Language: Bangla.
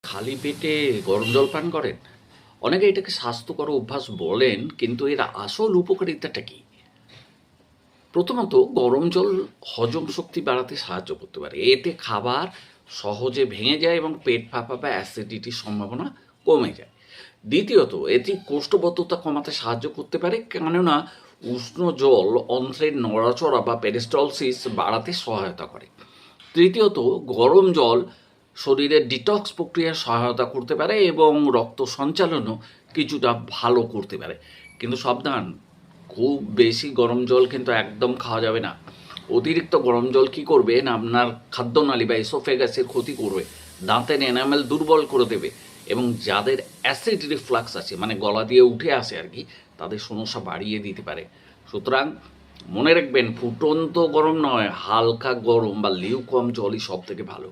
খালি পেটে গরম জল পান করেন? অনেকে এটাকে স্বাস্থ্যকর অভ্যাস বলেন, কিন্তু এর আসল উপকারিতাটা কি? প্রথমত, গরম জল হজম শক্তি বাড়াতে সাহায্য করতে পারে। এতে খাবার সহজে ভেঙে যায় এবং পেট ফাঁপা বা অ্যাসিডিটির সম্ভাবনা কমে যায়। দ্বিতীয়ত, এটি কোষ্ঠবদ্ধতা কমাতে সাহায্য করতে পারে, কেননা উষ্ণ জল অন্ত্রের নড়াচড়া বা পেরিস্টলসিস বাড়াতে সহায়তা করে। তৃতীয়ত, গরম জল শরীরের ডিটক্স প্রক্রিয়ার সহায়তা করতে পারে এবং রক্ত সঞ্চালনও কিছুটা ভালো করতে পারে। কিন্তু সাবধান, খুব বেশি গরম জল কিন্তু একদম খাওয়া যাবে না। অতিরিক্ত গরম জল কী করবে না, আপনার খাদ্যনালী বা এসোফেগাসের ক্ষতি করবে, দাঁতের এনামেল দুর্বল করে দেবে এবং যাদের অ্যাসিড রিফ্লাক্স আছে, মানে গলা দিয়ে উঠে আসে আর কি, তাদের সমস্যা বাড়িয়ে দিতে পারে। সুতরাং মনে রাখবেন, ফুটন্ত গরম নয়, হালকা গরম বা লিউকম জলই সব থেকে ভালো।